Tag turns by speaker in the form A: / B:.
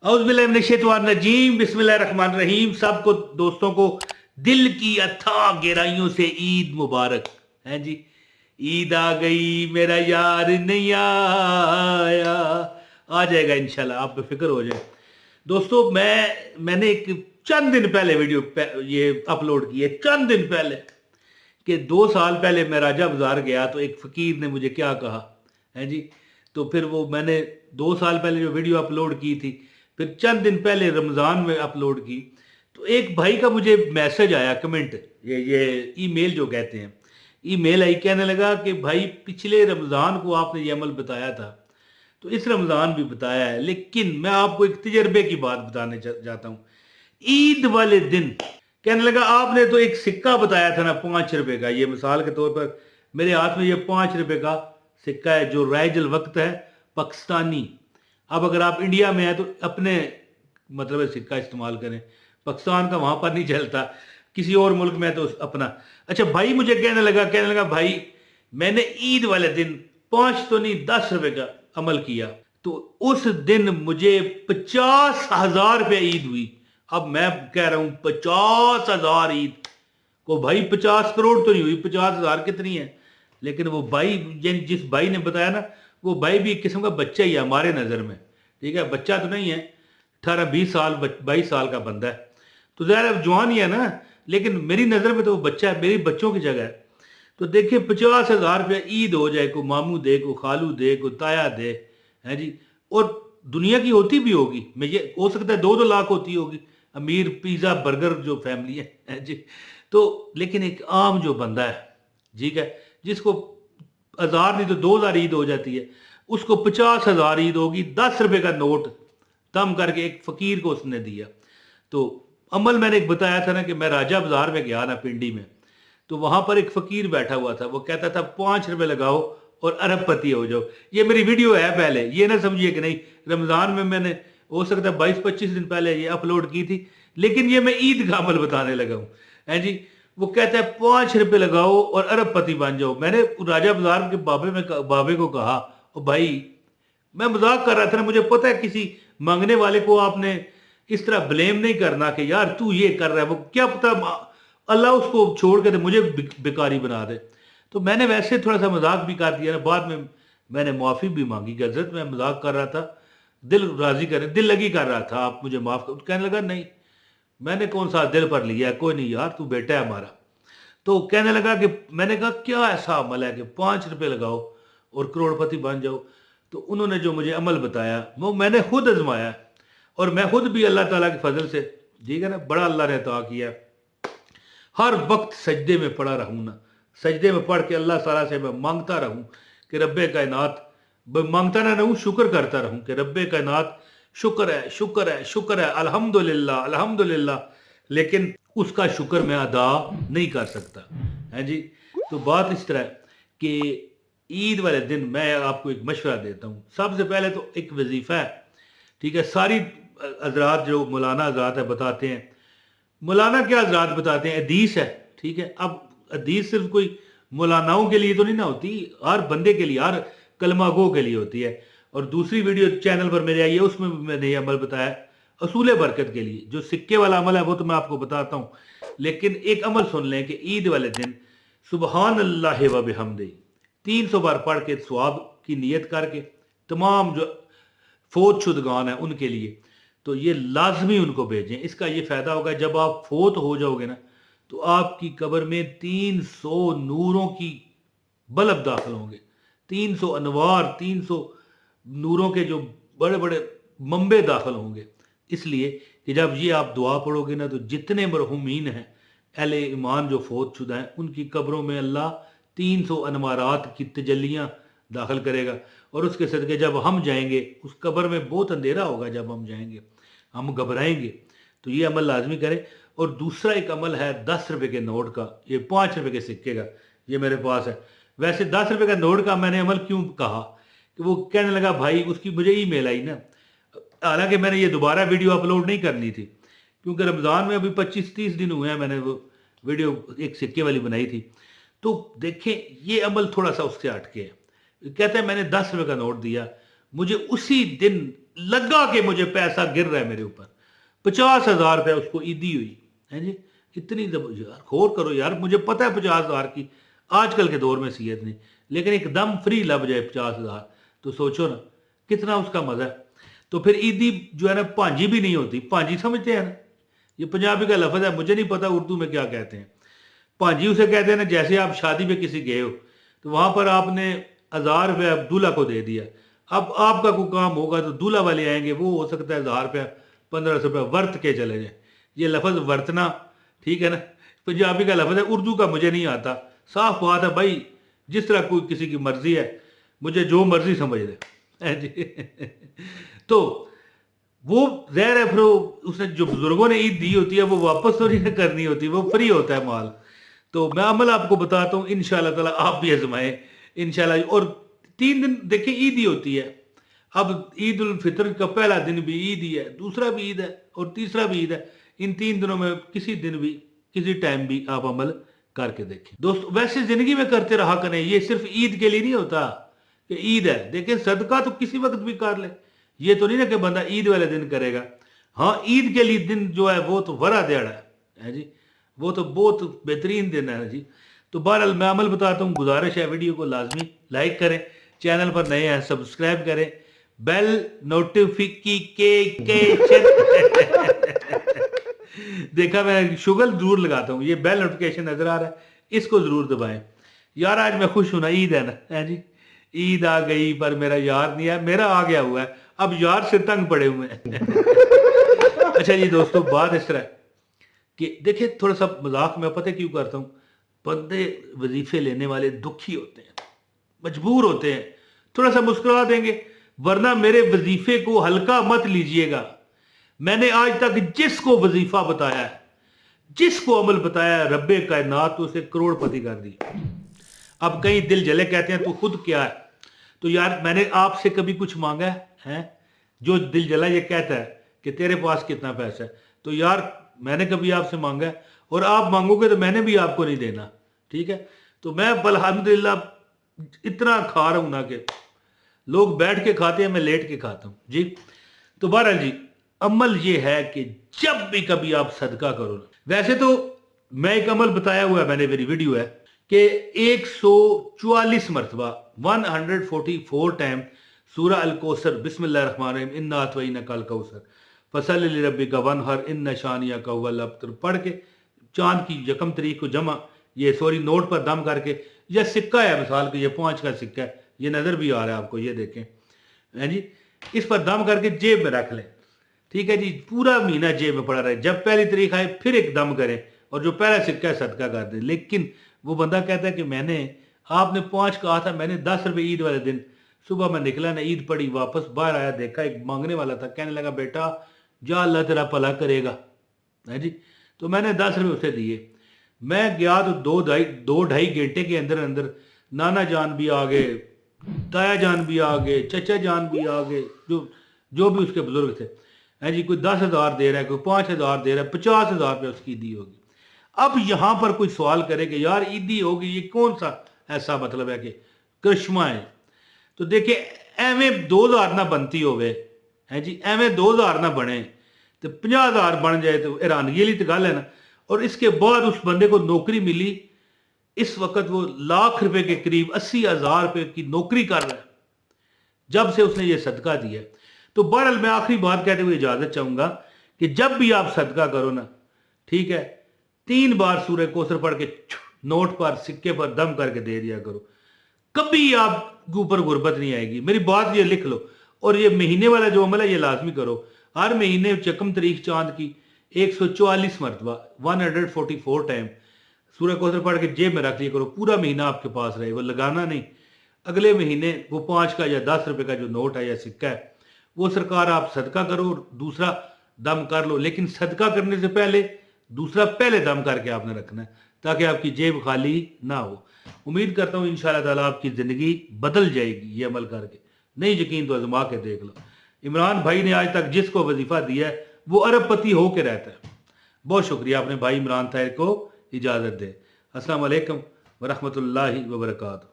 A: औज़ुबिल्लाहि बिस्मिल्लाहिर्रहमानिर्रहीम। सबको दोस्तों को दिल की अथाह गहराइयों से ईद मुबारक है जी। ईद आ गई, मेरा यार नहीं आया, आ जाएगा इंशाल्लाह, आप बेफिक्र हो जाए। दोस्तों मैंने एक चंद दिन पहले ये अपलोड की है, चंद दिन पहले, कि 2 साल पहले मैं राजा बाजार गया तो एक फ़कीर ने मुझे क्या कहा है जी। तो फिर वो मैंने 2 साल पहले जो वीडियो अपलोड की थी, फिर चंद दिन पहले रमज़ान में अपलोड की, तो एक भाई का मुझे मैसेज आया, कमेंट, ये ईमेल जो कहते हैं, ईमेल आई, कहने लगा कि भाई पिछले रमज़ान को आपने ये अमल बताया था, तो इस रमज़ान भी बताया है, लेकिन मैं आपको एक तजर्बे की बात बताने जाता हूँ। ईद वाले दिन कहने लगा आपने तो एक सिक्का बताया था ना 5 रुपए का, ये मिसाल के तौर पर मेरे हाथ में ये 5 रुपए का सिक्का है जो राइजल वक्त है, पाकिस्तानी। अब अगर आप इंडिया में हैं तो अपने मतलब सिक्का इस्तेमाल करें, पाकिस्तान का वहाँ पर नहीं चलता, किसी और मुल्क में तो अपना। अच्छा भाई मुझे कहने लगा भाई मैंने ईद वाले दिन 5 तो नहीं 10 रुपए का अमल किया, तो उस दिन मुझे 50,000 रुपये ईद हुई। अब मैं कह रहा हूँ 50,000 ईद को, भाई 50 करोड़ तो नहीं हुई, 50,000 कितनी है। लेकिन वो भाई जिस भाई ने बताया ना, वो भाई भी एक किस्म का बच्चा ही है हमारे नज़र में, ठीक है, बच्चा तो नहीं है, 18-20 साल 22 साल का बंदा है, तो ज़ाहिर जवान ही है ना, लेकिन मेरी नज़र में तो वो बच्चा है, मेरी बच्चों की जगह है। तो देखिए 50,000 रुपये ईद हो जाए, को मामू दे, को खालू दे, को ताया दे, है जी। और दुनिया की होती भी होगी, मैं ये हो सकता है 2-2 लाख होती होगी, अमीर पिज़्ज़ा बर्गर जो फैमिली है जी। तो लेकिन एक आम जो बंदा है, ठीक है, जिसको 1000 नहीं तो 2000 ईद हो जाती है, उसको 50,000 ईद होगी। 10 रुपए का नोट दम करके एक फ़कीर को उसने दिया। तो अमल मैंने एक बताया था ना कि मैं राजा बाजार में गया ना पिंडी में, तो वहां पर एक फकीर बैठा हुआ था, वो कहता था 5 रुपए लगाओ और अरबपति हो जाओ। ये मेरी वीडियो है पहले, ये ना समझिए कि नहीं, रमज़ान में मैंने हो सकता है 22-25 दिन पहले ये अपलोड की थी, लेकिन ये मैं ईद का अमल बताने लगा हूँ, है जी। वो कहता है 5 रुपए लगाओ और अरबपति बन जाओ। मैंने राजा बाजार के बाबे को कहा, ओ भाई मैं मजाक कर रहा था ना, मुझे पता है किसी मांगने वाले को आपने इस तरह ब्लेम नहीं करना कि यार तू ये कर रहा है, वो क्या पता अल्लाह उसको छोड़ के तो मुझे भिखारी बना दे। तो मैंने वैसे थोड़ा सा मजाक भी कर दिया ना, बाद में मैंने माफ़ी भी मांगी कि हजरत मैं मजाक कर रहा था, दिल राजी कर, दिल लगी कर रहा था, आप मुझे माफ़ कर। कहने लगा नहीं, मैंने कौन सा दिल पर लिया, कोई नहीं यार, तू बेटा है हमारा। तो कहने लगा कि मैंने कहा क्या ऐसा अमल है कि 5 रुपए लगाओ और करोड़पति बन जाओ। तो उन्होंने जो मुझे अमल बताया वो मैंने खुद आजमाया, और मैं खुद भी अल्लाह ताला के फजल से, ठीक है ना, बड़ा अल्लाह ने अता किया, हर वक्त सजदे में पड़ा रहूँ ना, सजदे में पढ़ के अल्लाह ताला से मैं मांगता रहूँ कि रब्बे कायनात, मांगता ना रहूँ, शुक्र करता रहूँ कि रब्बे कायनात शुक्र है, शुक्र है, शुक्र है, अल्हम्दुलिल्लाह अल्हम्दुलिल्लाह। लेकिन उसका शुक्र मैं अदा नहीं कर सकता, है जी। तो बात इस तरह कि ईद वाले दिन मैं आपको एक मशवरा देता हूँ। सबसे पहले तो एक वजीफ़ा है, ठीक है, सारी हजरात जो मौलाना हजरात है बताते हैं, मौलाना क्या हजरात बताते हैं, हदीस है, ठीक है। अब हदीस सिर्फ कोई मौलानाओं के लिए तो नहीं ना होती, हर बंदे के लिए, हर कलमा गो के लिए होती है। और दूसरी वीडियो चैनल पर मेरे आई है, उसमें भी मैंने ये अमल बताया असूल बरकत के लिए। जो सिक्के वाला अमल है वो तो मैं आपको बताता हूँ, लेकिन एक अमल सुन लें कि ईद वाले दिन सुबहान अल्लाह व बिहम्दे 300 बार पढ़ के सवाब की नीयत करके, तमाम जो फोत शुदगान है उनके लिए, तो ये लाजमी उनको भेजें। इसका ये फ़ायदा होगा, जब आप फोत हो जाओगे ना, तो आपकी कब्र में 300 नूरों की बल्ब दाखिल होंगे, 300 अनवार, 300 नूरों के जो बड़े बड़े मंबे दाखिल होंगे। इसलिए कि जब ये आप दुआ पढ़ोगे ना, तो जितने मरहूमीन हैं अहले ईमान जो फोत शुदा हैं, उनकी कब्रों में अल्लाह 300 अनवारात की तजल्लियाँ दाखिल करेगा। और उसके सदके जब हम जाएंगे, उस कब्र में बहुत अंधेरा होगा, जब हम जाएंगे हम घबराएंगे। तो ये अमल लाजमी करें। और दूसरा एक अमल है 10 रुपए के नोट का, ये 5 रुपए के सिक्के का, ये मेरे पास है। वैसे 10 रुपए का नोट का मैंने अमल क्यों कहा, कि वो कहने लगा भाई, उसकी मुझे ईमेल आई ना, हालांकि मैंने ये दोबारा वीडियो अपलोड नहीं करनी थी, क्योंकि रमज़ान में अभी 25-30 दिन हुए हैं, मैंने वो वीडियो एक सिक्के वाली बनाई थी। तो देखें ये अमल थोड़ा सा उससे हटके है। कहते हैं मैंने 10 रुपए का नोट दिया, मुझे उसी दिन لگا کہ مجھے پیسہ گر رہا ہے میرے اوپر، 50,000 روپے اس کو عیدی ہوئی ہے جی. اتنی یار غور کرو یار، مجھے پتہ ہے 50,000 کی آج کل کے دور میں صحت نہیں، لیکن ایک دم فری لب جائے 50,000 تو سوچو نا کتنا اس کا مزہ ہے. تو پھر عیدی جو ہے نا پانجی بھی نہیں ہوتی. پانجی سمجھتے ہیں نا، یہ پنجابی کا لفظ ہے، مجھے نہیں پتا اردو میں کیا کہتے ہیں. پانجی اسے کہتے ہیں نا، جیسے آپ شادی پہ کسی گئے ہو تو وہاں پر آپ نے 1,000 روپیہ دولہا کو دے دیا. اب آپ کا کوئی کام ہوگا تو دولہا والے آئیں گے، وہ ہو سکتا ہے 1,000 روپیہ 1,500 روپیہ ورت کے چلے جائیں. یہ لفظ ورتنا ٹھیک ہے نا، پنجابی کا لفظ ہے، اردو کا مجھے نہیں آتا. صاف بات ہے بھائی، جس طرح کوئی کسی کی مرضی ہے، مجھے جو مرضی سمجھ لے جی. تو وہ ظاہر ہے پھر اس نے جو بزرگوں نے عید دی ہوتی ہے وہ واپس تو نہیں کرنی ہوتی، وہ فری ہوتا ہے مال. تو میں عمل آپ کو بتاتا ہوں، انشاءاللہ تعالیٰ آپ بھی آزمائیں انشاءاللہ. اور 3 دن دیکھیں عید ہی ہوتی ہے. اب عید الفطر کا پہلا دن بھی عید ہی ہے، دوسرا بھی عید ہے اور تیسرا بھی عید ہے. ان 3 دنوں میں کسی دن بھی کسی ٹائم بھی آپ عمل کر کے دیکھیں. دوست ویسے زندگی میں کرتے رہا کریں، یہ صرف عید کے لیے نہیں ہوتا کہ عید ہے. دیکھیں صدقہ تو کسی وقت بھی کر لے، یہ تو نہیں نا کہ بندہ عید والے دن کرے گا. ہاں عید کے لیے دن جو ہے وہ تو ورا دیڑا ہے جی، وہ تو بہت بہترین دن ہے جی. تو بہرحال میں عمل بتاتا ہوں. گزارش ہے ویڈیو کو لازمی لائک کریں، چینل پر نئے ہیں سبسکرائب کریں، بیل نوٹیفیکیشن دیکھا میں شگل ضرور لگاتا ہوں، یہ بیل نوٹیفیکیشن نظر آ رہا ہے، اس کو ضرور دبائیں. یار آج میں خوش ہوں نا، عید ہے نا جی. عید آ گئی پر میرا یار نہیں ہے، میرا آ گیا ہوا ہے، اب یار سے تنگ پڑے ہوئے ہیں. اچھا جی دوستو، بات اس طرح کہ دیکھیں تھوڑا سا مذاق میں پتہ کیوں کرتا ہوں، بندے وظیفے لینے والے دکھی ہوتے ہیں، مجبور ہوتے ہیں، تھوڑا سا مسکرا دیں گے، ورنہ میرے وظیفے کو ہلکا مت لیجئے گا. میں نے آج تک جس کو وظیفہ بتایا ہے، جس کو عمل بتایا ہے، رب کائنات تو اسے کروڑ پتی کر دی. اب کئی دل جلے کہتے ہیں تو خود کیا ہے. تو یار میں نے آپ سے کبھی کچھ مانگا ہے؟ جو دل جلا یہ کہتا ہے کہ تیرے پاس کتنا پیسہ ہے، تو یار میں نے کبھی آپ سے مانگا ہے؟ اور آپ مانگو گے تو میں نے بھی آپ کو نہیں دینا، ٹھیک ہے. تو میں الحمدللہ اتنا کھا رہا ہوں نا کہ لوگ بیٹھ کے کھاتے ہیں، میں لیٹ کے کھاتا ہوں جی. تو بہرحال جی عمل یہ ہے کہ جب بھی کبھی آپ صدقہ کرو نا، ویسے تو میں ایک عمل بتایا ہوا ہے، میں نے میری ویڈیو ہے کہ 144 مرتبہ 144 ٹائم سورہ الکوثر بسم اللہ الرحمن الرحیم انا اعطیناک الکوثر فصلی لربک وانحر ان شانئک ھو الابتر پڑھ کے چاند کی 1 تاریخ کو جمع، یہ سوری نوٹ پر دم کر کے، یہ سکہ ہے مثال کہ یہ 5 کا سکہ ہے، یہ نظر بھی آ رہا ہے آپ کو، یہ دیکھیں جی. اس پر دم کر کے جیب میں رکھ لیں، ٹھیک ہے جی. پورا مہینہ جیب میں پڑا رہے، جب پہلی تاریخ آئے پھر ایک دم کریں اور جو پہلا سکہ ہے صدقہ کر دیں. لیکن وہ بندہ کہتا ہے کہ آپ نے 5 کہا تھا، میں نے 10 روپے عید والے دن صبح میں نکلا نا، عید پڑی، واپس باہر آیا، دیکھا ایک مانگنے والا تھا، کہنے لگا بیٹا جا اللہ تیرا بھلا کرے گا جی. تو میں نے 10 روپے اسے دیے. میں گیا تو 2-2.5 گھنٹے کے اندر اندر نانا جان بھی آ گئے، تایا جان بھی آ گئے، چچا جان بھی آ گئے، جو بھی اس کے بزرگ تھے جی. کوئی 10,000 دے رہا ہے، کوئی 5,000 دے رہا ہے، 50,000 روپے اس کی عیدی ہوگی. اب یہاں پر کوئی سوال کرے کہ یار عیدی ہوگی، یہ کون سا ایسا مطلب ہے کہ کرشمہ ہے. تو دیکھیں ایویں 2,000 نہ بنتی ہوئے جی، ایویں 2,000 نہ بنے تو 50,000 بن جائے تو حیرانگی والی تو گل ہے نا. اور اس کے بعد اس بندے کو نوکری ملی، اس وقت وہ لاکھ روپے کے قریب 80,000 روپے کی نوکری کر رہا ہے جب سے اس نے یہ صدقہ دیا. تو بہرحال میں آخری بات کہتے ہوئے اجازت چاہوں گا کہ جب بھی آپ صدقہ کرو نا، ٹھیک ہے، 3 بار سورہ کوثر پڑھ کے نوٹ پر سکے پر دم کر کے دے دیا کرو، کبھی آپ کے اوپر غربت نہیں آئے گی. میری بات یہ لکھ لو. اور یہ مہینے والا جو عمل ہے یہ لازمی کرو. ہر مہینے 1 تاریخ چاند کی 144 مرتبہ 144 ٹائم سورہ کوثر پڑھ کے جیب میں رکھ لیا کرو. پورا مہینہ آپ کے پاس رہے، وہ لگانا نہیں. اگلے مہینے وہ 5 کا یا 10 روپے کا جو نوٹ ہے یا سکہ ہے وہ سرکار آپ صدقہ کرو اور دوسرا دم کر لو. لیکن صدقہ کرنے سے پہلے دوسرا پہلے دم کر کے آپ نے رکھنا ہے تاکہ آپ کی جیب خالی نہ ہو. امید کرتا ہوں انشاءاللہ تعالیٰ آپ کی زندگی بدل جائے گی یہ عمل کر کے. نہیں یقین تو آزما کے دیکھ لو. عمران بھائی نے آج تک جس کو وظیفہ دیا ہے وہ ارب پتی ہو کے رہتا ہے. بہت شکریہ اپنے بھائی عمران طاہر کو اجازت دے. السلام علیکم ورحمۃ اللہ وبرکاتہ.